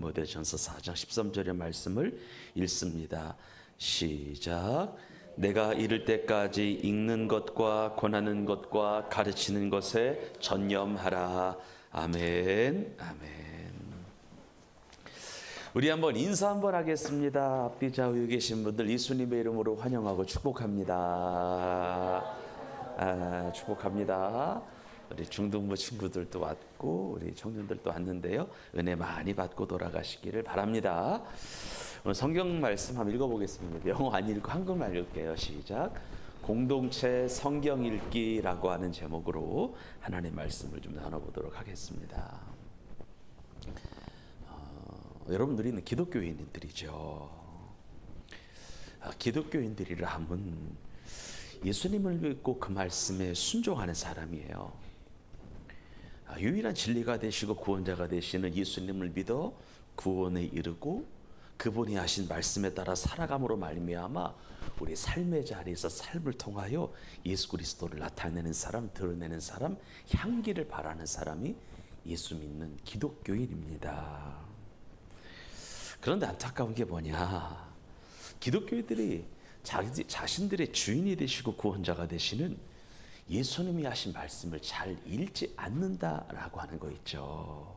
디모데전서 4장 13절의 말씀을 읽습니다. 시작. 내가 이를 때까지 읽는 것과 권하는 것과 가르치는 것에 전념하라. 아멘. 아멘. 우리 한번 인사 한번 하겠습니다. 앞뒤 좌우에 계신 분들 예수님의 이름으로 환영하고 축복합니다. 축복합니다. 우리 중등부 친구들도 왔고 우리 청년들도 왔는데요. 은혜 많이 받고 돌아가시기를 바랍니다. 오늘 성경 말씀 한번 읽어보겠습니다. 영어 안 읽고 한글만 읽을게요. 시작. 공동체 성경 읽기라고 하는 제목으로 하나님의 말씀을 좀 나눠보도록 하겠습니다. 여러분들이 기독교인들이죠. 기독교인들이라 하면 예수님을 믿고 그 말씀에 순종하는 사람이에요. 유일한 진리가 되시고 구원자가 되시는 예수님을 믿어 구원에 이르고 그분이 하신 말씀에 따라 살아감으로 말미암아 우리 삶의 자리에서 삶을 통하여 예수 그리스도를 나타내는 사람, 드러내는 사람, 향기를 바라는 사람이 예수 믿는 기독교인입니다. 그런데 안타까운 게 뭐냐? 기독교인들이 자신들의 주인이 되시고 구원자가 되시는 예수님이 하신 말씀을 잘 읽지 않는다라고 하는 거 있죠.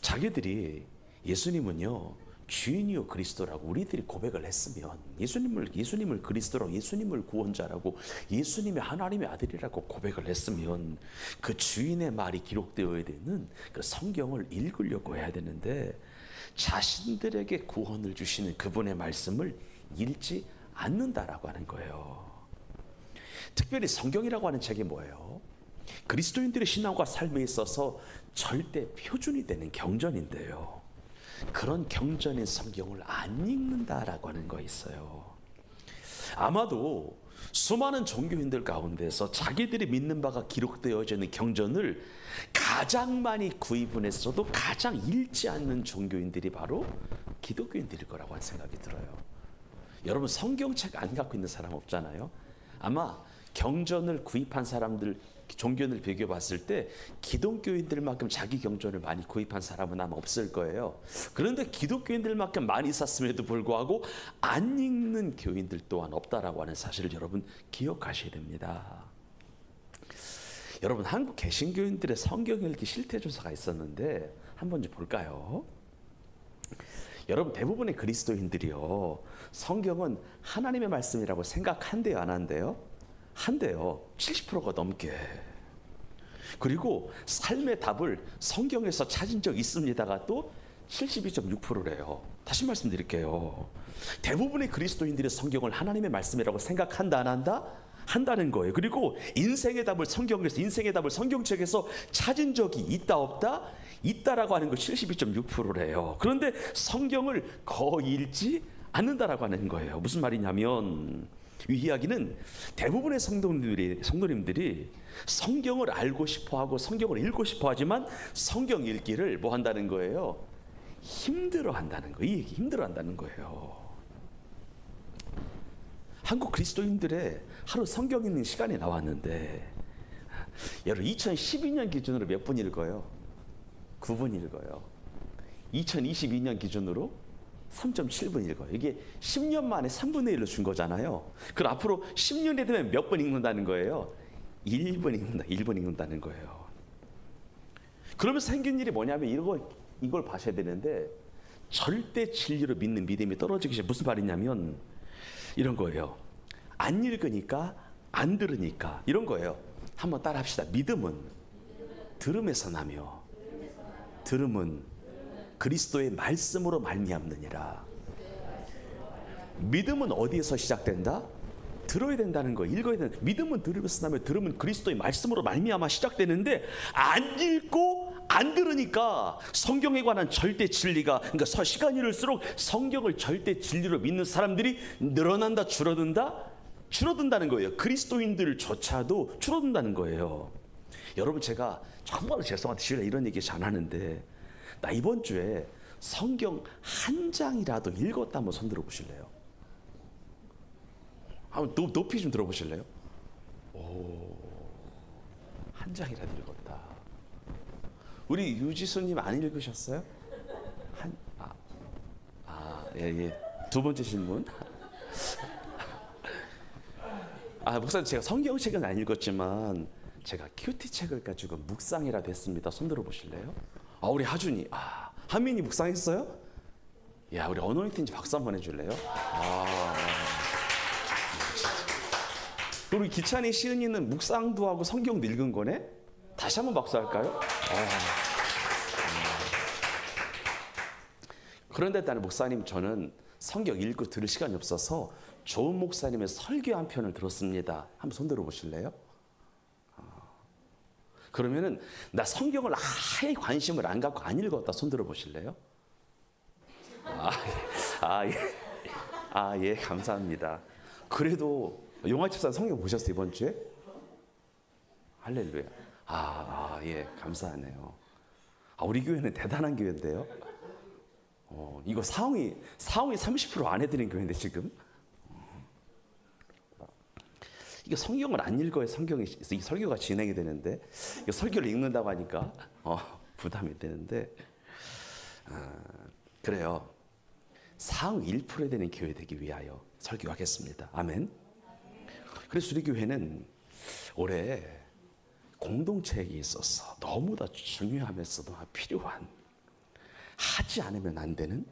자기들이 예수님은요 주인이요 그리스도라고 우리들이 고백을 했으면 예수님을 그리스도라고 예수님을 구원자라고 예수님이 하나님의 아들이라고 고백을 했으면 그 주인의 말이 기록되어야 되는 그 성경을 읽으려고 해야 되는데 자신들에게 구원을 주시는 그분의 말씀을 읽지 않는다라고 하는 거예요. 특별히 성경이라고 하는 책이 뭐예요? 그리스도인들의 신앙과 삶에 있어서 절대 표준이 되는 경전인데요. 그런 경전인 성경을 안 읽는다라고 하는 거 있어요. 아마도 수많은 종교인들 가운데서 자기들이 믿는 바가 기록되어져 있는 경전을 가장 많이 구입을 했어도 가장 읽지 않는 종교인들이 바로 기독교인들일 거라고 하는 생각이 들어요. 여러분 성경책 안 갖고 있는 사람 없잖아요. 아마 경전을 구입한 사람들 종교인을 비교해 봤을 때 기독교인들만큼 자기 경전을 많이 구입한 사람은 아마 없을 거예요. 그런데 기독교인들만큼 많이 샀음에도 불구하고 안 읽는 교인들 또한 없다라고 하는 사실을 여러분 기억하셔야 됩니다. 여러분 한국 개신교인들의 성경 읽기 실태 조사가 있었는데 한번 좀 볼까요? 여러분 대부분의 그리스도인들이요 성경은 하나님의 말씀이라고 생각한대요 안 한대요? 한대요. 70%가 넘게. 그리고 삶의 답을 성경에서 찾은 적 있습니다가 또 72.6%래요. 다시 말씀드릴게요. 대부분의 그리스도인들이 성경을 하나님의 말씀이라고 생각한다 안 한다? 한다는 거예요. 그리고 인생의 답을 성경책에서 찾은 적이 있다 없다? 있다라고 하는 거 72.6%래요. 그런데 성경을 거의 읽지 않는다라고 하는 거예요. 무슨 말이냐면 이 이야기는 대부분의 성도님들이 성경을 알고 싶어하고 성경을 읽고 싶어하지만 성경 읽기를 뭐 한다는 거예요? 힘들어한다는 거예요. 이 얘기 힘들어한다는 거예요. 한국 그리스도인들의 하루 성경 읽는 시간이 나왔는데 여러분 2012년 기준으로 몇 분 읽어요? 9분 읽어요. 2022년 기준으로 3.7분 읽어요. 이게 10년 만에 3분의 1로 준 거잖아요. 그럼 앞으로 10년이 되면 몇 번 읽는다는 거예요? 1분 읽는다는 거예요. 그러면서 생긴 일이 뭐냐면 이걸 봐셔야 되는데 절대 진리로 믿는 믿음이 떨어지기 시작해요. 무슨 말이냐면 이런 거예요. 안 읽으니까 안 들으니까 이런 거예요. 한번 따라 합시다. 믿음은 들음에서 나며 들음은 그리스도의 말씀으로 말미암느니라. 믿음은 어디에서 시작된다? 들어야 된다는 거, 읽어야 된다. 믿음은 들음에서 나며 들음은 그리스도의 말씀으로 말미암아 시작되는데 안 읽고 안 들으니까 성경에 관한 절대 진리가 그러니까 시간이 흐를수록 성경을 절대 진리로 믿는 사람들이 늘어난다 줄어든다는 거예요. 그리스도인들조차도 줄어든다는 거예요. 여러분 제가 정말 죄송한데 실례 이런 얘기 잘 하는데 나 이번 주에 성경 한 장이라도 읽었다 한번 손 들어보실래요? 한번 높이 좀 들어보실래요? 한 장이라도 읽었다. 우리 유지수님 안 읽으셨어요? 예. 두 번째 질문. 목사님, 제가 성경책은 안 읽었지만 제가 큐티 책을 가지고 묵상이라도 했습니다. 손 들어 보실래요? 우리 하준이. 한민이 묵상했어요? 야, 우리 어노인팅지 박수 한번 해줄래요? 우리 기찬이, 시은이는 묵상도 하고 성경도 읽은 거네? 다시 한번 박수할까요? 그런데 나는 목사님, 저는 성경 읽고 들을 시간이 없어서 좋은 목사님의 설교 한 편을 들었습니다. 한번 손 들어 보실래요? 그러면은 나 성경을 아예 관심을 안 갖고 안 읽었다 손 들어 보실래요? 예, 감사합니다. 그래도 용화집사 성경 보셨어요, 이번 주에? 할렐루야. 예, 감사하네요. 우리 교회는 대단한 교회인데요. 이거 사홍이 30% 안 해드린 교회인데 지금. 이게 성경을 안 읽어야 이 설교가 진행이 되는데, 이거 설교를 읽는다고 하니까 부담이 되는데, 그래요. 상위 1%에 되는 교회 되기 위하여 설교하겠습니다. 아멘. 그래서 우리 교회는 올해 공동체에 있어서 너무나 중요하면서도 필요한, 하지 않으면 안 되는,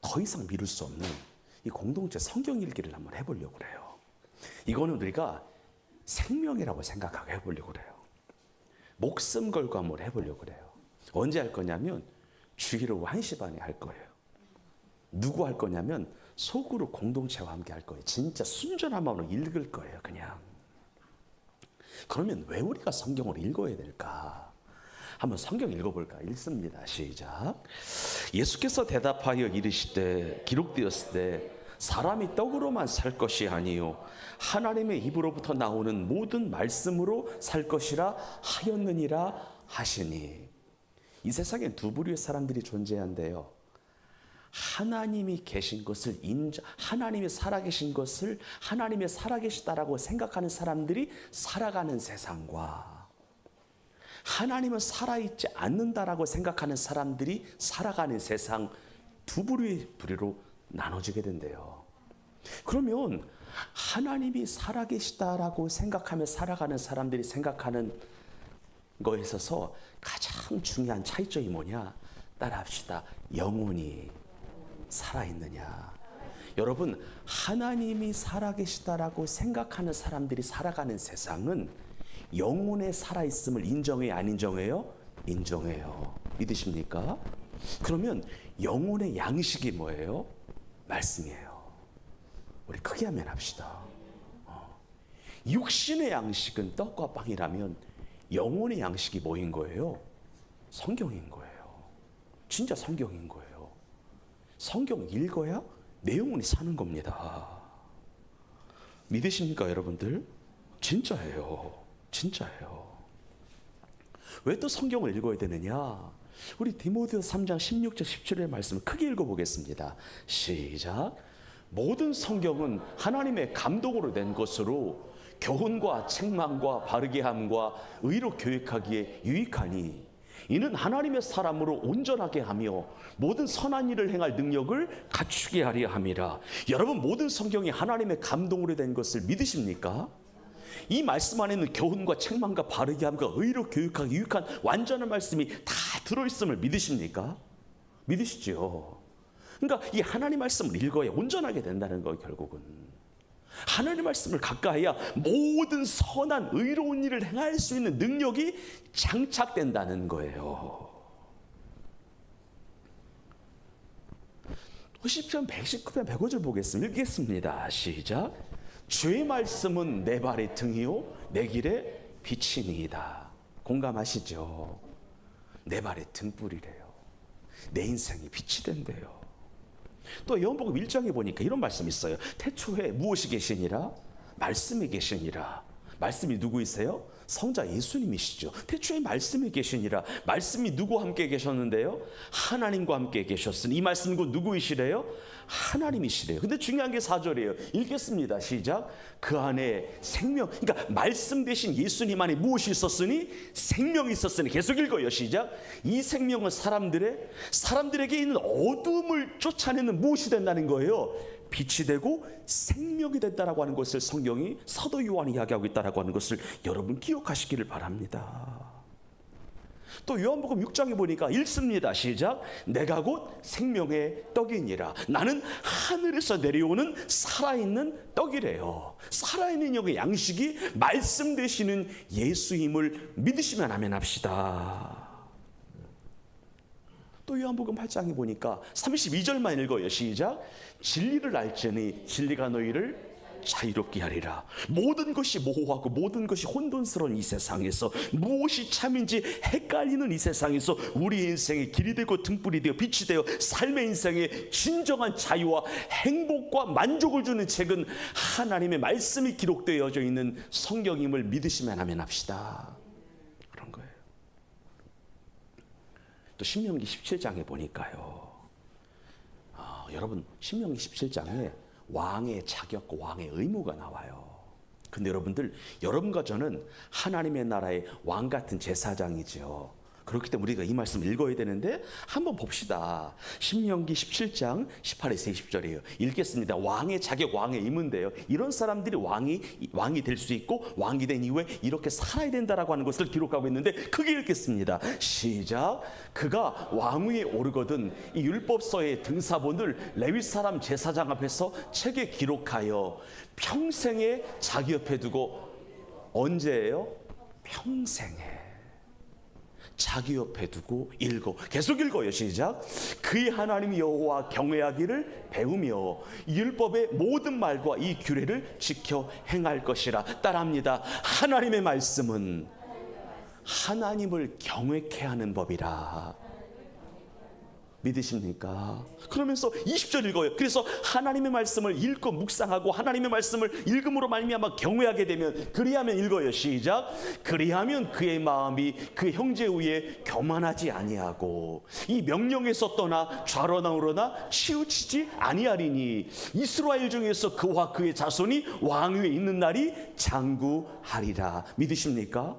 더 이상 미룰 수 없는 이 공동체 성경 읽기를 한번 해보려고 그래요. 이거는 우리가 생명이라고 생각하고 해보려고 그래요. 목숨 걸고 한번 해보려고 그래요. 언제 할 거냐면 주일오후 1시 반에 할 거예요. 누구 할 거냐면 속으로 공동체와 함께 할 거예요. 진짜 순전한 마음으로 읽을 거예요. 그냥. 그러면 왜 우리가 성경을 읽어야 될까? 한번 성경 읽어볼까? 읽습니다. 시작. 예수께서 대답하여 이르시되 기록되었을 때 사람이 떡으로만 살 것이 아니요 하나님의 입으로부터 나오는 모든 말씀으로 살 것이라 하였느니라 하시니. 이 세상에 두 부류의 사람들이 존재한대요. 하나님이 계신 것을 하나님이 살아계신 것을 하나님이 살아계시다라고 생각하는 사람들이 살아가는 세상과, 하나님은 살아있지 않는다라고 생각하는 사람들이 살아가는 세상, 두 부류로 나눠지게 된대요. 그러면 하나님이 살아계시다라고 생각하며 살아가는 사람들이 생각하는 거에 있어서 가장 중요한 차이점이 뭐냐? 따라합시다. 영혼이 살아있느냐. 여러분, 하나님이 살아계시다라고 생각하는 사람들이 살아가는 세상은 영혼에 살아있음을 인정해요, 안 인정해요? 인정해요. 믿으십니까? 그러면 영혼의 양식이 뭐예요? 말씀이에요. 우리 크게 하면 합시다. 육신의 양식은 떡과 빵이라면 영혼의 양식이 뭐인 거예요? 성경인 거예요. 진짜 성경인 거예요. 성경 읽어야 내 영혼이 사는 겁니다. 믿으십니까, 여러분들? 진짜예요. 진짜예요. 왜 또 성경을 읽어야 되느냐? 우리 디모데후서 3장 16절 17절의 말씀을 크게 읽어보겠습니다. 시작. 모든 성경은 하나님의 감동으로 낸 것으로 교훈과 책망과 바르게 함과 의로 교육하기에 유익하니 이는 하나님의 사람으로 온전하게 하며 모든 선한 일을 행할 능력을 갖추게 하려 함이라. 여러분, 모든 성경이 하나님의 감동으로 된 것을 믿으십니까? 이 말씀 안에는 교훈과 책망과 바르게 함과 의로 교육하기 유익한 완전한 말씀이 다 들어있음을 믿으십니까? 믿으시죠? 그러니까 이 하나님 말씀을 읽어야 온전하게 된다는 거. 결국은 하나님 말씀을 가까이야 모든 선한 의로운 일을 행할 수 있는 능력이 장착된다는 거예요. 시편 119편 105절 보겠습니다. 읽겠습니다. 시작. 주의 말씀은 내 발의 등이요 내 길의 빛이니이다. 공감하시죠? 내 발의 등불이래요. 내 인생이 빛이 된대요. 또 요한복음 1장에 보니까 이런 말씀이 있어요. 태초에 무엇이 계시니라? 말씀이 계시니라. 말씀이 누구이세요? 성자 예수님이시죠. 태초에 말씀이 계시니라. 말씀이 누구와 함께 계셨는데요? 하나님과 함께 계셨으니 이 말씀은 곧 누구이시래요? 하나님이시래요. 근데 중요한 게 4절이에요. 읽겠습니다. 시작. 그 안에 생명, 그러니까 말씀 대신 예수님 안에 무엇이 있었으니? 생명이 있었으니. 계속 읽어요. 시작. 이 생명은 사람들에게 있는 어둠을 쫓아내는 무엇이 된다는 거예요? 빛이 되고 생명이 된다라고 하는 것을 성경이 사도 요한이 이야기하고 있다라고 하는 것을 여러분 기억하시기를 바랍니다. 또 요한복음 6장에 보니까 읽습니다. 시작. 내가 곧 생명의 떡이니라. 나는 하늘에서 내려오는 살아있는 떡이래요. 살아있는 영의 양식이 말씀 되시는 예수임을 믿으시면 아멘 합시다. 또 요한복음 8장에 보니까 32절만 읽어요. 시작. 진리를 알지니 진리가 너희를 자유롭게 하리라. 모든 것이 모호하고 모든 것이 혼돈스러운 이 세상에서 무엇이 참인지 헷갈리는 이 세상에서 우리 인생의 길이 되고 등불이 되어 빛이 되어 삶의 인생에 진정한 자유와 행복과 만족을 주는 책은 하나님의 말씀이 기록되어져 있는 성경임을 믿으시면 아멘 합시다. 그런 거예요. 또 신명기 17장에 보니까요. 여러분 신명기 17장에 왕의 자격과 왕의 의무가 나와요. 근데 여러분과 저는 하나님의 나라의 왕 같은 제사장이죠. 그렇기 때문에 우리가 이 말씀 읽어야 되는데 한번 봅시다. 신명기 17장 18에서 20절이에요. 읽겠습니다. 왕의 자격, 왕의 의무인데요. 이런 사람들이 왕이 될 수 있고 왕이 된 이후에 이렇게 살아야 된다라고 하는 것을 기록하고 있는데 크게 읽겠습니다. 시작. 그가 왕위에 오르거든 이 율법서의 등사본을 레위 사람 제사장 앞에서 책에 기록하여 평생에 자기 옆에 두고 언제예요? 평생에. 자기 옆에 두고 읽어. 계속 읽어요. 시작. 그의 하나님 여호와 경외하기를 배우며 율법의 모든 말과 이 규례를 지켜 행할 것이라. 따라합니다. 하나님의 말씀은 하나님을 경외케 하는 법이라. 믿으십니까? 그러면서 20절 읽어요. 그래서 하나님의 말씀을 읽고 묵상하고 하나님의 말씀을 읽음으로 말미암아 경외하게 되면 그리하면 읽어요. 시작. 그리하면 그의 마음이 그 형제 위에 교만하지 아니하고 이 명령에서 떠나 좌로나 우로나 치우치지 아니하리니 이스라엘 중에서 그와 그의 자손이 왕위에 있는 날이 장구하리라. 믿으십니까?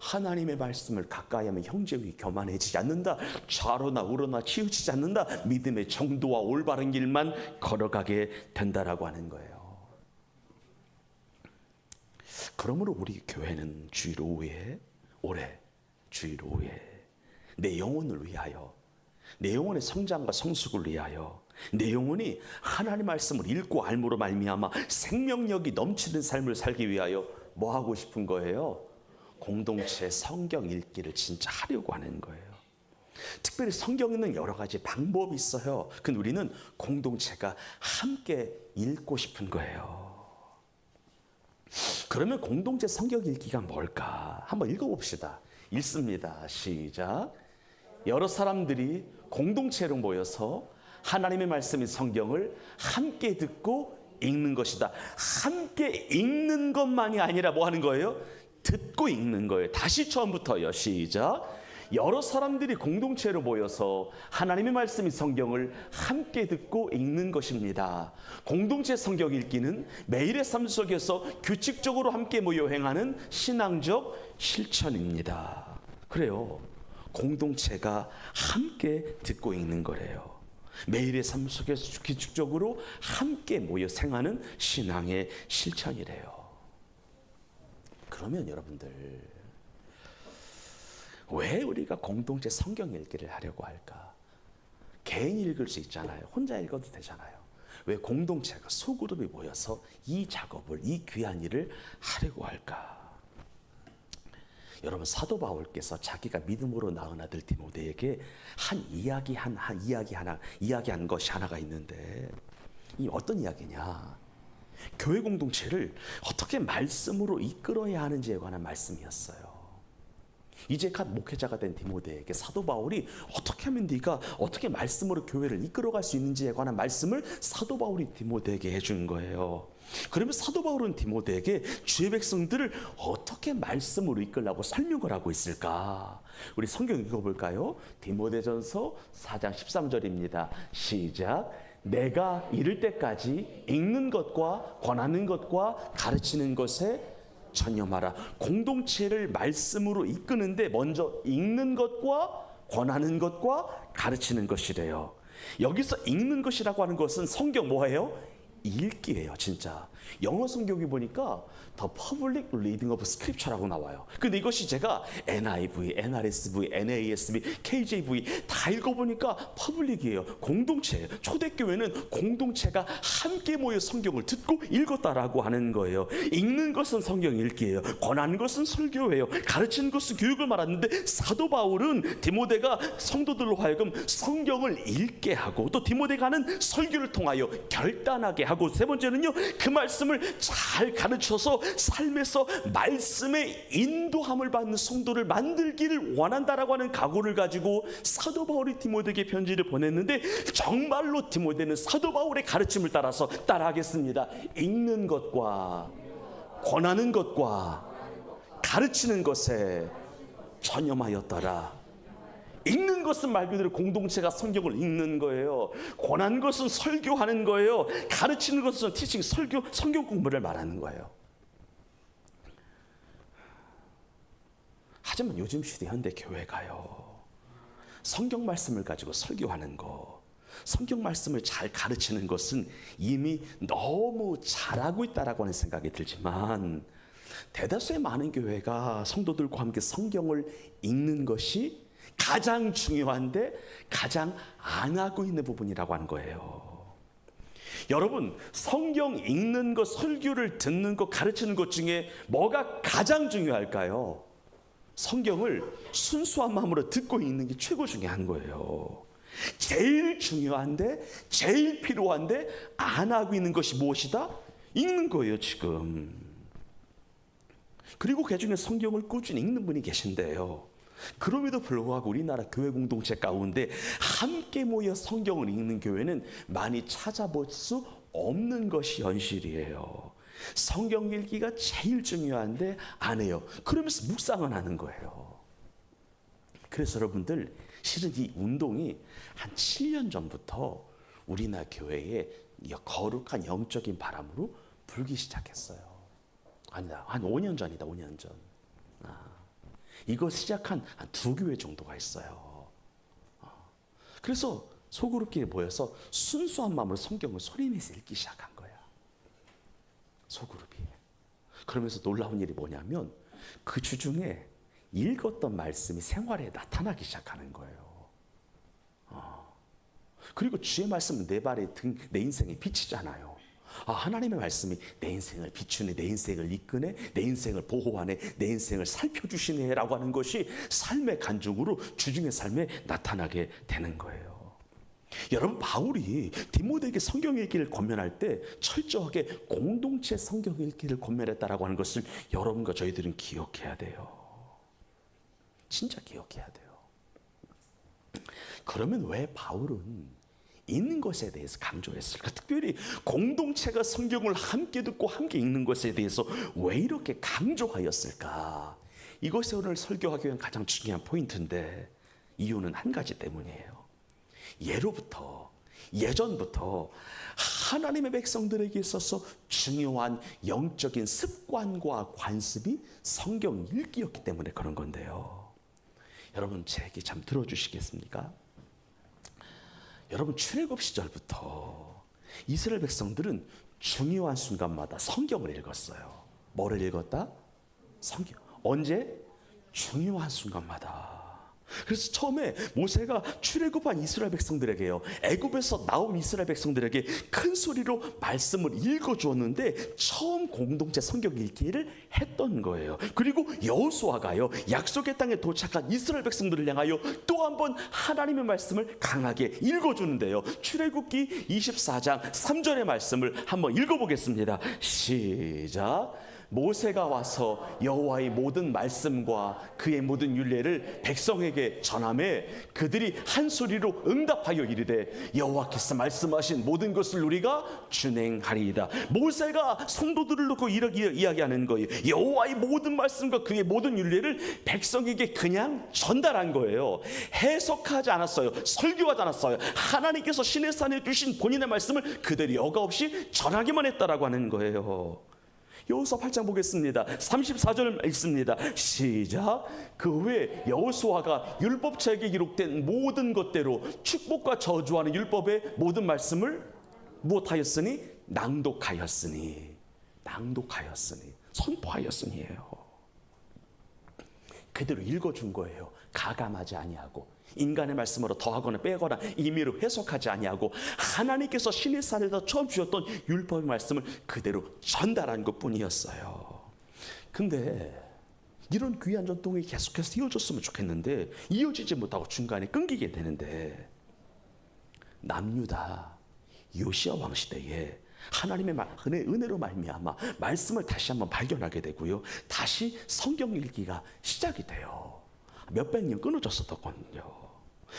하나님의 말씀을 가까이 하면 형제 위에 교만해지지 않는다. 좌로나 우로나 치우치지 않는다. 믿음의 정도와 올바른 길만 걸어가게 된다라고 하는 거예요. 그러므로 우리 교회는 주일 오후에 올해 주일 오후에 내 영혼을 위하여 내 영혼의 성장과 성숙을 위하여 내 영혼이 하나님의 말씀을 읽고 알므로 말미암아 생명력이 넘치는 삶을 살기 위하여 뭐 하고 싶은 거예요? 공동체 성경 읽기를 진짜 하려고 하는 거예요. 특별히 성경 읽는 여러 가지 방법이 있어요. 근데 우리는 공동체가 함께 읽고 싶은 거예요. 그러면 공동체 성경 읽기가 뭘까? 한번 읽어봅시다. 읽습니다. 시작. 여러 사람들이 공동체로 모여서 하나님의 말씀인 성경을 함께 듣고 읽는 것이다. 함께 읽는 것만이 아니라 뭐 하는 거예요? 듣고 읽는 거예요. 다시 처음부터요. 시작. 여러 사람들이 공동체로 모여서 하나님의 말씀인 성경을 함께 듣고 읽는 것입니다. 공동체 성경 읽기는 매일의 삶 속에서 규칙적으로 함께 모여 행하는 신앙적 실천입니다. 그래요. 공동체가 함께 듣고 읽는 거래요. 매일의 삶 속에서 규칙적으로 함께 모여 생하는 신앙의 실천이래요. 그러면 여러분들 왜 우리가 공동체 성경 읽기를 하려고 할까? 개인 읽을 수 있잖아요. 혼자 읽어도 되잖아요. 왜 공동체가 소그룹이 모여서 이 작업을 이 귀한 일을 하려고 할까? 여러분 사도 바울께서 자기가 믿음으로 낳은 아들 디모데에게 이야기한 것이 하나가 있는데 이 어떤 이야기냐? 교회 공동체를 어떻게 말씀으로 이끌어야 하는지에 관한 말씀이었어요. 이제 갓 목회자가 된 디모데에게 사도 바울이 어떻게 하면 네가 어떻게 말씀으로 교회를 이끌어갈 수 있는지에 관한 말씀을 사도 바울이 디모데에게 해준 거예요. 그러면 사도 바울은 디모데에게 주의 백성들을 어떻게 말씀으로 이끌라고 설명을 하고 있을까? 우리 성경 읽어볼까요? 디모데전서 4장 13절입니다. 시작. 내가 이를 때까지 읽는 것과 권하는 것과 가르치는 것에 전념하라. 공동체를 말씀으로 이끄는데 먼저 읽는 것과 권하는 것과 가르치는 것이래요. 여기서 읽는 것이라고 하는 것은 성경 뭐예요? 읽기예요. 진짜 영어 성경이 보니까 The Public Reading of Scripture라고 나와요. 근데 이것이 제가 NIV, NRSV, NASB, KJV 다 읽어보니까 퍼블릭이에요. 공동체예요. 초대교회는 공동체가 함께 모여 성경을 듣고 읽었다라고 하는 거예요. 읽는 것은 성경 읽기예요. 권하는 것은 설교예요. 가르치는 것은 교육을 말하는데 사도 바울은 디모데가 성도들로 하여금 성경을 읽게 하고 또 디모데가 하는 설교를 통하여 결단하게 하고 세 번째는요, 그 말씀을 잘 가르쳐서 삶에서 말씀의 인도함을 받는 성도를 만들기를 원한다라고 하는 각오를 가지고 사도 바울이 디모데에게 편지를 보냈는데 정말로 디모데는 사도 바울의 가르침을 따라서 따라하겠습니다. 읽는 것과 권하는 것과 가르치는 것에 전념하였더라. 읽는 것은 말 그대로 공동체가 성경을 읽는 거예요. 권하는 것은 설교하는 거예요. 가르치는 것은 티칭, 설교, 성경 공부를 말하는 거예요. 하지만 요즘 시대 현대 교회가요, 성경 말씀을 가지고 설교하는 거, 성경 말씀을 잘 가르치는 것은 이미 너무 잘하고 있다라고 하는 생각이 들지만 대다수의 많은 교회가 성도들과 함께 성경을 읽는 것이 가장 중요한데 가장 안 하고 있는 부분이라고 하는 거예요. 여러분, 성경 읽는 것, 설교를 듣는 것, 가르치는 것 중에 뭐가 가장 중요할까요? 성경을 순수한 마음으로 듣고 읽는 게 최고 중요한 거예요. 제일 중요한데, 제일 필요한데 안 하고 있는 것이 무엇이다? 읽는 거예요, 지금. 그리고 그 중에 성경을 꾸준히 읽는 분이 계신데요, 그럼에도 불구하고 우리나라 교회 공동체 가운데 함께 모여 성경을 읽는 교회는 많이 찾아볼 수 없는 것이 현실이에요. 성경 읽기가 제일 중요한데 안 해요. 그러면서 묵상은 하는 거예요. 그래서 여러분들, 실은 이 운동이 한 7년 전부터 우리나라 교회에 거룩한 영적인 바람으로 불기 시작했어요. 아니다, 한 5년 전이다. 5년 전. 이거 시작한 한 2교회 정도가 있어요. 그래서 소그룹끼리 모여서 순수한 마음으로 성경을 소리내서 읽기 시작한 거야. 소그룹이. 그러면서 놀라운 일이 뭐냐면 그 주중에 읽었던 말씀이 생활에 나타나기 시작하는 거예요. 그리고 주의 말씀은 내 발에 내 인생에 비치잖아요. 하나님의 말씀이 내 인생을 비추네, 내 인생을 이끄네, 내 인생을 보호하네, 내 인생을 살펴주시네 라고 하는 것이 삶의 간증으로 주중의 삶에 나타나게 되는 거예요. 여러분, 바울이 디모데에게 성경 읽기를 권면할 때 철저하게 공동체 성경 읽기를 권면했다라고 하는 것을 여러분과 저희들은 기억해야 돼요. 진짜 기억해야 돼요. 그러면 왜 바울은 읽는 것에 대해서 강조했을까? 특별히 공동체가 성경을 함께 듣고 함께 읽는 것에 대해서 왜 이렇게 강조하였을까? 이것이 오늘 설교하기 위한 가장 중요한 포인트인데 이유는 한 가지 때문이에요. 예전부터 하나님의 백성들에게 있어서 중요한 영적인 습관과 관습이 성경 읽기였기 때문에 그런 건데요. 여러분, 제 얘기 참 들어주시겠습니까? 여러분, 출애굽 시절부터 이스라엘 백성들은 중요한 순간마다 성경을 읽었어요. 뭐를 읽었다? 성경. 언제? 중요한 순간마다. 그래서 처음에 모세가 출애굽한 이스라엘 백성들에게요, 애굽에서 나온 이스라엘 백성들에게 큰 소리로 말씀을 읽어주었는데 처음 공동체 성경 읽기를 했던 거예요. 그리고 여호수아가요, 약속의 땅에 도착한 이스라엘 백성들을 향하여 또 한 번 하나님의 말씀을 강하게 읽어주는데요. 출애굽기 24장 3절의 말씀을 한번 읽어보겠습니다. 시작. 모세가 와서 여호와의 모든 말씀과 그의 모든 율례를 백성에게 전하매 그들이 한 소리로 응답하여 이르되 여호와께서 말씀하신 모든 것을 우리가 준행하리이다. 모세가 성도들을 놓고 이렇게 이야기하는 거예요. 여호와의 모든 말씀과 그의 모든 율례를 백성에게 그냥 전달한 거예요. 해석하지 않았어요. 설교하지 않았어요. 하나님께서 시내 산에 주신 본인의 말씀을 그대로 여과 없이 전하기만 했다라고 하는 거예요. 여호수아 8장 보겠습니다. 34절 읽습니다. 시작. 그 후에 여호수아가 율법책에 기록된 모든 것대로 축복과 저주하는 율법의 모든 말씀을 무엇하였으니? 낭독하였으니 선포하였으니예요. 그대로 읽어준 거예요. 가감하지 아니하고 인간의 말씀으로 더하거나 빼거나 임의로 해석하지 아니하고 하나님께서 신의 산에서 처음 주셨던 율법의 말씀을 그대로 전달한 것뿐이었어요. 근데 이런 귀한 전통이 계속해서 이어졌으면 좋겠는데 이어지지 못하고 중간에 끊기게 되는데, 남유다 요시야 왕 시대에 하나님의 은혜로 말미암아 말씀을 다시 한번 발견하게 되고요. 다시 성경 읽기가 시작이 돼요. 몇백 년 끊어졌었거든요.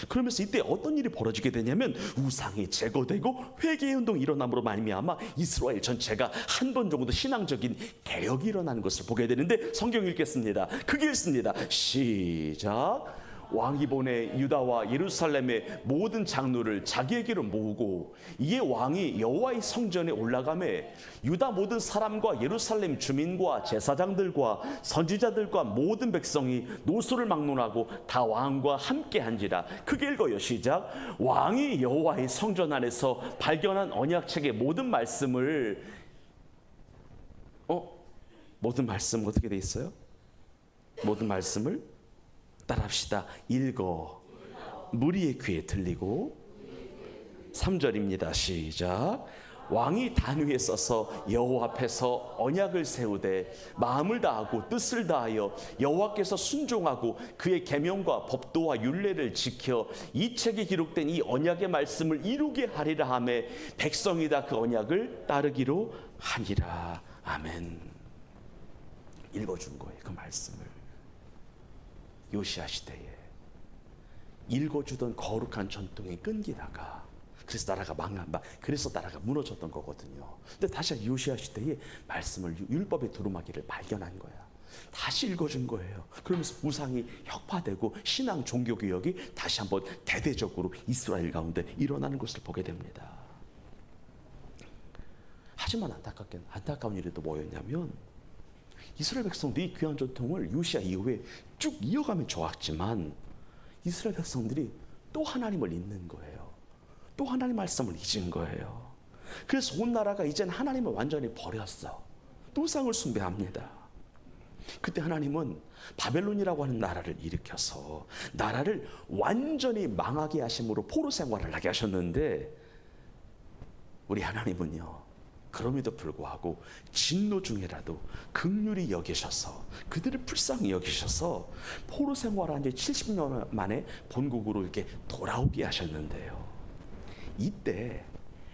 그러면서 이때 어떤 일이 벌어지게 되냐면 우상이 제거되고 회개운동이 일어남으로 말미암아 이스라엘 전체가 한 번 정도 신앙적인 개혁이 일어나는 것을 보게 되는데, 성경 읽겠습니다. 크게 읽습니다. 시작. 왕이 보내 유다와 예루살렘의 모든 장로를 자기에게로 모으고 이에 왕이 여호와의 성전에 올라가매 유다 모든 사람과 예루살렘 주민과 제사장들과 선지자들과 모든 백성이 노소를 막론하고 다 왕과 함께 한지라. 크게 읽어요. 시작. 왕이 여호와의 성전 안에서 발견한 언약책의 모든 말씀을 모든 말씀 어떻게 돼 있어요? 모든 말씀을 따라합시다. 읽어 무리의 귀에 들리고. 3절입니다. 시작. 왕이 단 위에 서서 여호와 앞에서 언약을 세우되 마음을 다하고 뜻을 다하여 여호와께서 순종하고 그의 계명과 법도와 율례를 지켜 이 책에 기록된 이 언약의 말씀을 이루게 하리라 하며 백성이 다 그 언약을 따르기로 하니라. 아멘. 읽어준 거예요. 그 말씀을. 요시야 시대에 읽어주던 거룩한 전통이 끊기다가 그래서 나라가 무너졌던 거거든요. 근데 다시 요시야 시대에 말씀을, 율법의 두루마기를 발견한 거야. 다시 읽어준 거예요. 그러면서 우상이 혁파되고 신앙 종교 개혁이 다시 한번 대대적으로 이스라엘 가운데 일어나는 것을 보게 됩니다. 하지만 안타까운 일이 또 뭐였냐면, 이스라엘 백성들이 귀한 전통을 요시야 이후에 쭉 이어가면 좋았지만 이스라엘 백성들이 또 하나님을 잊는 거예요. 또 하나님 말씀을 잊은 거예요. 그래서 온 나라가 이제는 하나님을 완전히 버렸어. 또 우상을 숭배합니다. 그때 하나님은 바벨론이라고 하는 나라를 일으켜서 나라를 완전히 망하게 하심으로 포로 생활을 하게 하셨는데, 우리 하나님은요, 그럼에도 불구하고 진노 중에라도 긍휼히 여기셔서 그들을 불쌍히 여기셔서 포로 생활한 지 70년 만에 본국으로 이렇게 돌아오게 하셨는데요. 이때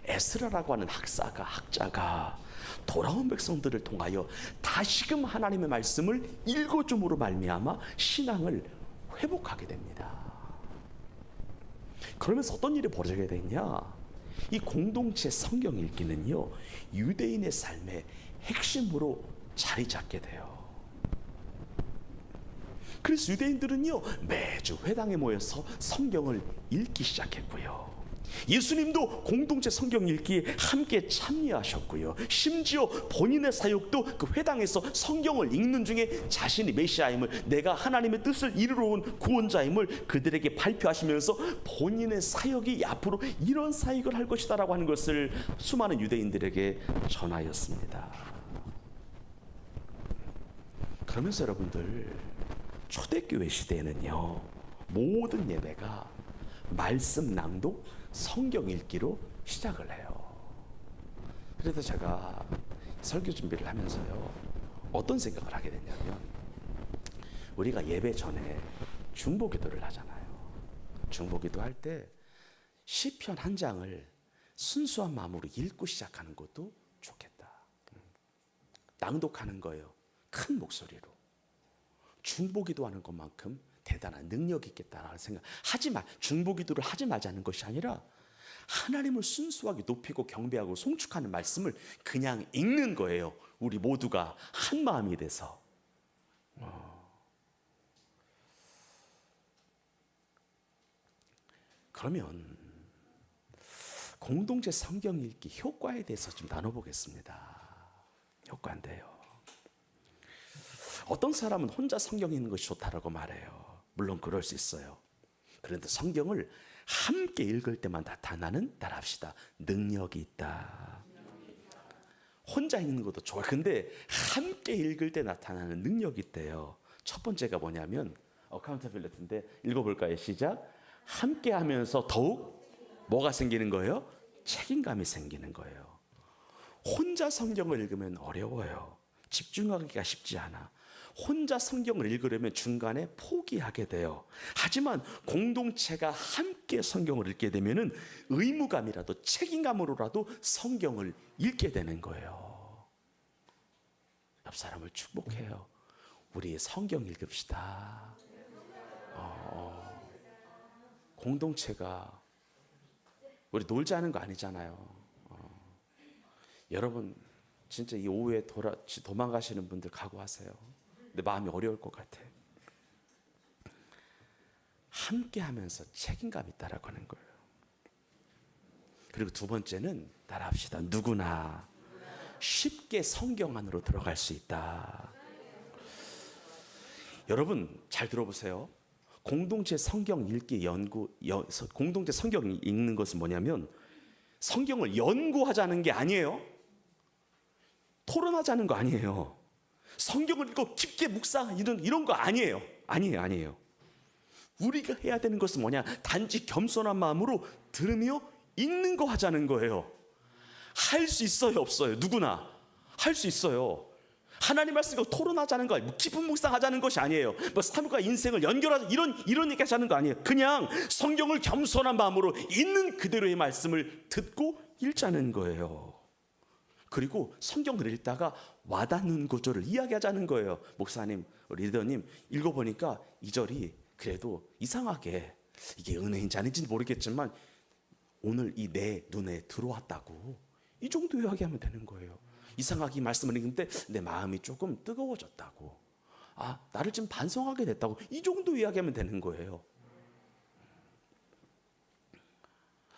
에스라라고 하는 학자가 돌아온 백성들을 통하여 다시금 하나님의 말씀을 읽어줌으로 말미암아 신앙을 회복하게 됩니다. 그러면서 어떤 일이 벌어지게 되냐? 이 공동체 성경 읽기는요, 유대인의 삶의 핵심으로 자리 잡게 돼요. 그래서 유대인들은요, 매주 회당에 모여서 성경을 읽기 시작했고요. 예수님도 공동체 성경 읽기에 함께 참여하셨고요. 심지어 본인의 사역도 그 회당에서 성경을 읽는 중에 자신이 메시아임을, 내가 하나님의 뜻을 이루러 온 구원자임을 그들에게 발표하시면서 본인의 사역이 앞으로 이런 사역을 할 것이다 라고 하는 것을 수많은 유대인들에게 전하였습니다. 그러면서 여러분들, 초대교회 시대에는요, 모든 예배가 말씀 낭독, 성경 읽기로 시작을 해요. 그래서 제가 설교 준비를 하면서요, 어떤 생각을 하게 됐냐면, 우리가 예배 전에 중보기도를 하잖아요. 중보기도 할 때 시편 한 장을 순수한 마음으로 읽고 시작하는 것도 좋겠다. 낭독하는 거예요. 큰 목소리로. 중보기도하는 것만큼 대단한 능력이 있겠다라는 생각. 하지만 중보기도를 하지 말자는 것이 아니라 하나님을 순수하게 높이고 경배하고 송축하는 말씀을 그냥 읽는 거예요. 우리 모두가 한 마음이 돼서. 그러면 공동체 성경 읽기 효과에 대해서 좀 나눠보겠습니다. 효과인데요. 어떤 사람은 혼자 성경 읽는 것이 좋다라고 말해요. 물론 그럴 수 있어요. 그런데 성경을 함께 읽을 때만 나타나는, 따라합시다, 능력이 있다. 혼자 읽는 것도 좋아요. 근데 함께 읽을 때 나타나는 능력이 있대요. 첫 번째가 뭐냐면 어카운터빌리티인데 읽어볼까요? 시작. 함께 하면서 더욱 뭐가 생기는 거예요? 책임감이 생기는 거예요. 혼자 성경을 읽으면 어려워요. 집중하기가 쉽지 않아. 혼자 성경을 읽으려면 중간에 포기하게 돼요. 하지만 공동체가 함께 성경을 읽게 되면은 의무감이라도 책임감으로라도 성경을 읽게 되는 거예요. 옆 사람을 축복해요. 우리 성경 읽읍시다. 공동체가 우리 놀자는 거 아니잖아요. 여러분 진짜 이 오후에 도망가시는 분들 각오하세요. 근데 마음이 어려울 것 같아. 함께 하면서 책임감 있다라고 하는 거예요. 그리고 두 번째는 따라합시다. 누구나 쉽게 성경 안으로 들어갈 수 있다. 여러분 잘 들어보세요. 공동체 성경 읽기 공동체 성경 읽는 것은 뭐냐면 성경을 연구하자는 게 아니에요. 토론하자는 거 아니에요. 성경을 읽고 깊게 묵상 이런 거 아니에요. 아니에요. 우리가 해야 되는 것은 뭐냐? 단지 겸손한 마음으로 들으며 읽는 거 하자는 거예요. 할 수 있어요, 없어요? 누구나 할 수 있어요. 하나님 말씀과 토론하자는 거 아니에요. 깊은 묵상하자는 것이 아니에요. 뭐 삶과 인생을 연결하자 이런 얘기 하자는 거 아니에요. 그냥 성경을 겸손한 마음으로 있는 그대로의 말씀을 듣고 읽자는 거예요. 그리고 성경을 읽다가 와닿는 구절을 이야기하자는 거예요. 목사님, 리더님 읽어보니까 이 절이 그래도 이상하게 이게 은혜인지 아닌지 모르겠지만 오늘 이 내 눈에 들어왔다고 이 정도 이야기하면 되는 거예요. 이상하게 이 말씀을 읽는데 내 마음이 조금 뜨거워졌다고, 나를 좀 반성하게 됐다고 이 정도 이야기하면 되는 거예요.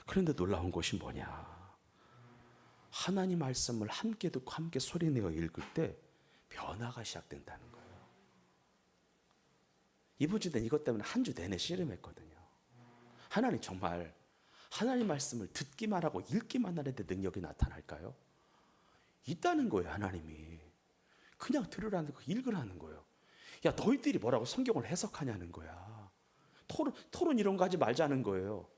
그런데 놀라운 것이 뭐냐? 하나님 말씀을 함께 듣고 함께 소리내어 읽을 때 변화가 시작된다는 거예요. 이번 주 내내 이것 때문에 한 주 내내 씨름했거든요. 하나님 정말 하나님 말씀을 듣기만 하고 읽기만 하는데 능력이 나타날까요? 있다는 거예요. 하나님이 그냥 들으라는 거, 읽으라는 거예요. 야, 너희들이 뭐라고 성경을 해석하냐는 거야. 토론 이런 거 하지 말자는 거예요.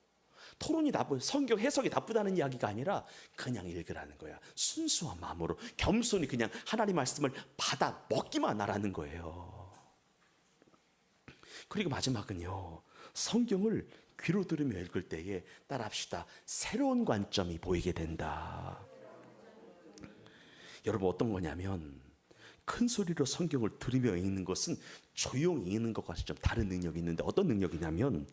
토론이 성경 해석이 나쁘다는 이야기가 아니라 그냥 읽으라는 거야. 순수한 마음으로 겸손히 그냥 하나님 말씀을 받아 먹기만 하라는 거예요. 그리고 마지막은요, 성경을 귀로 들으며 읽을 때에 따라합시다. 새로운 관점이 보이게 된다. 여러분 어떤 거냐면 큰 소리로 성경을 들으며 읽는 것은 조용히 읽는 것과 좀 다른 능력이 있는데 어떤 능력이냐면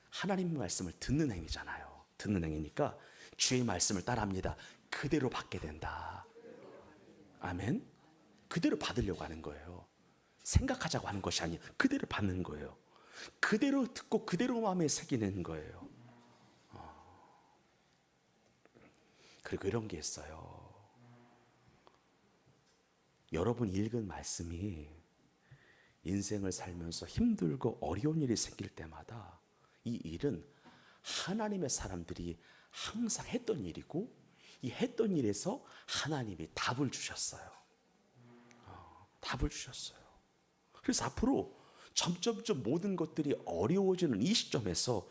하나님 말씀을 듣는 행위잖아요. 듣는 행위니까 주의 말씀을 따라합니다. 그대로 받게 된다. 아멘. 그대로 받으려고 하는 거예요. 생각하자고 하는 것이 아니에요. 그대로 받는 거예요. 그대로 듣고 그대로 마음에 새기는 거예요. 그리고 이런 게 있어요. 여러분이 읽은 말씀이 인생을 살면서 힘들고 어려운 일이 생길 때마다 이 일은 하나님의 사람들이 항상 했던 일이고 이 했던 일에서 하나님이 답을 주셨어요. 답을 주셨어요. 그래서 앞으로 점점점 모든 것들이 어려워지는 이 시점에서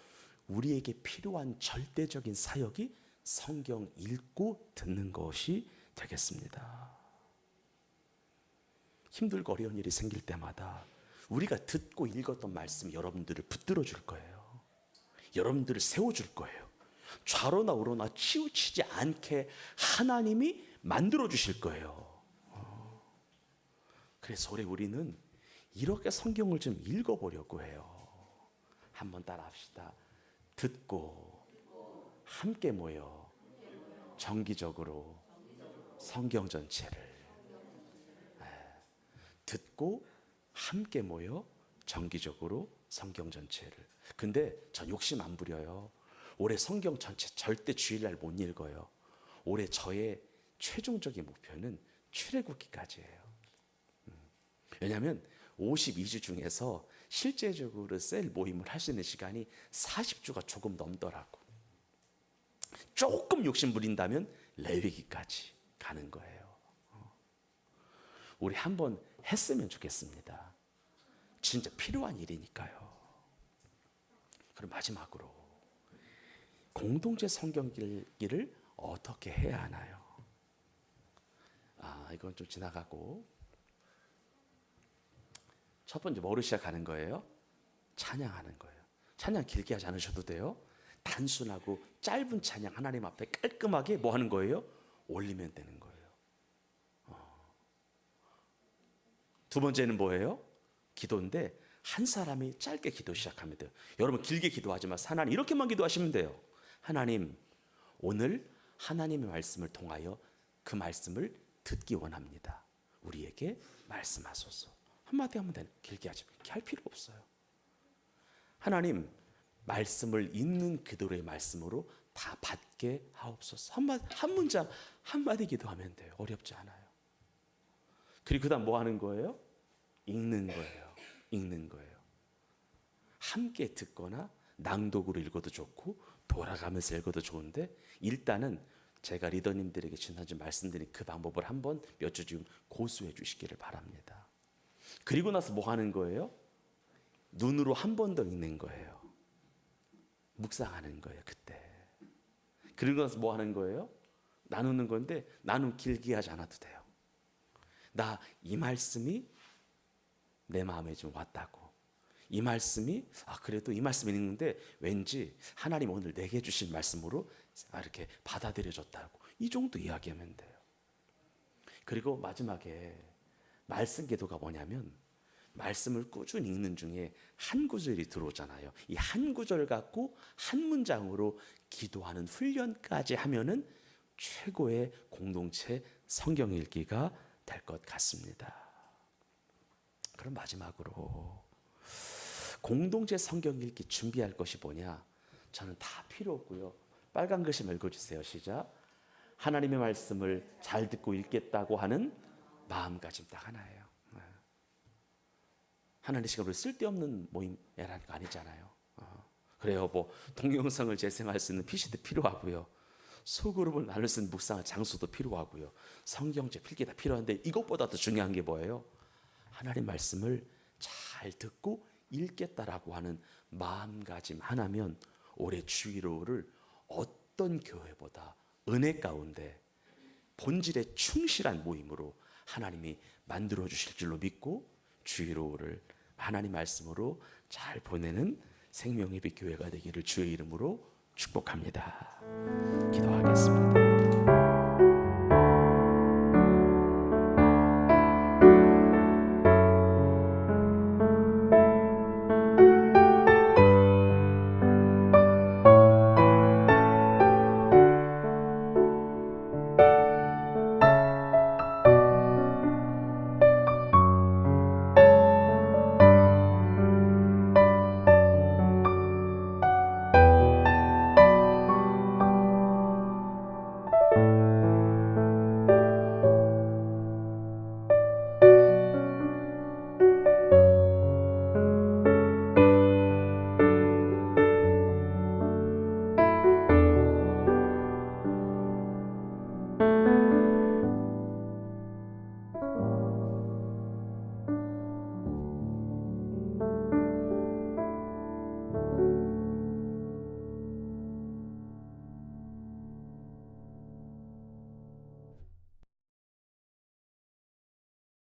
우리에게 필요한 절대적인 사역이 성경 읽고 듣는 것이 되겠습니다. 힘들고 어려운 일이 생길 때마다 우리가 듣고 읽었던 말씀이 여러분들을 붙들어 줄 거예요. 여러분들을 세워줄 거예요. 좌로나 우로나 치우치지 않게 하나님이 만들어 주실 거예요. 그래서 올해 우리는 이렇게 성경을 좀 읽어보려고 해요. 한번 따라합시다. 듣고 함께 모여 정기적으로 성경 전체를, 듣고 함께 모여 정기적으로 성경 전체를. 근데 전 욕심 안 부려요. 올해 성경 전체 절대 주일날 못 읽어요. 올해 저의 최종적인 목표는 출애굽기까지예요. 왜냐하면 52주 중에서 실제적으로 셀 모임을 할 수 있는 시간이 40주가 조금 넘더라고. 조금 욕심 부린다면 레위기까지 가는 거예요. 우리 한번 했으면 좋겠습니다. 진짜 필요한 일이니까요. 그럼 마지막으로 공동체 성경 읽기를 어떻게 해야 하나요? 이건 좀 지나가고, 첫 번째 뭐로 시작하는 거예요? 찬양하는 거예요. 찬양 길게 하지 않으셔도 돼요. 단순하고 짧은 찬양 하나님 앞에 깔끔하게 뭐 하는 거예요? 올리면 되는 거예요. 두 번째는 뭐예요? 기도인데 한 사람이 짧게 기도 시작하면 돼요. 여러분 길게 기도하지 마세요. 하나님 이렇게만 기도하시면 돼요. 하나님, 오늘 하나님의 말씀을 통하여 그 말씀을 듣기 원합니다. 우리에게 말씀하소서. 한마디 하면 돼요. 길게 하지 말고. 할 필요 없어요. 하나님, 말씀을 읽는 그대로의 말씀으로 다 받게 하옵소서. 한 문장 한마디 기도하면 돼요. 어렵지 않아요. 그리고 그다음 뭐 하는 거예요? 읽는 거예요. 읽는 거예요. 함께 듣거나 낭독으로 읽어도 좋고 돌아가면서 읽어도 좋은데, 일단은 제가 리더님들에게 지난주 말씀드린 그 방법을 한번 몇 주 좀 고수해 주시기를 바랍니다. 그리고 나서 뭐 하는 거예요? 눈으로 한 번 더 읽는 거예요. 묵상하는 거예요. 그때. 그리고 나서 뭐 하는 거예요? 나누는 건데 나눔 길게 하지 않아도 돼요. 나 이 말씀이 내 마음에 좀 왔다고, 이 말씀이 그래도 이 말씀 읽는데 왠지 하나님 오늘 내게 주신 말씀으로 이렇게 받아들여졌다고, 이 정도 이야기하면 돼요. 그리고 마지막에 말씀 기도가 뭐냐면, 말씀을 꾸준히 읽는 중에 한 구절이 들어오잖아요. 이 한 구절 갖고 한 문장으로 기도하는 훈련까지 하면은 최고의 공동체 성경 읽기가 될 것 같습니다. 그럼 마지막으로 공동체 성경 읽기 준비할 것이 뭐냐? 저는 다 필요 없고요. 빨간 글씨 읽어주세요. 시작. 하나님의 말씀을 잘 듣고 읽겠다고 하는 마음가짐 딱 하나예요. 하나님 시간으로 쓸데없는 모임이라는 거 아니잖아요. 그래요. 뭐 동영상을 재생할 수 있는 PC도 필요하고요. 소그룹을 나눌 수 있는 묵상할 장소도 필요하고요. 성경책 필기 다 필요한데, 이것보다 더 중요한 게 뭐예요? 하나님 말씀을 잘 듣고 읽겠다라고 하는 마음가짐 하나면 올해 주일호를 어떤 교회보다 은혜 가운데 본질에 충실한 모임으로 하나님이 만들어 주실 줄로 믿고, 주일호를 하나님 말씀으로 잘 보내는 생명예비 교회가 되기를 주의 이름으로 축복합니다. 기도하겠습니다.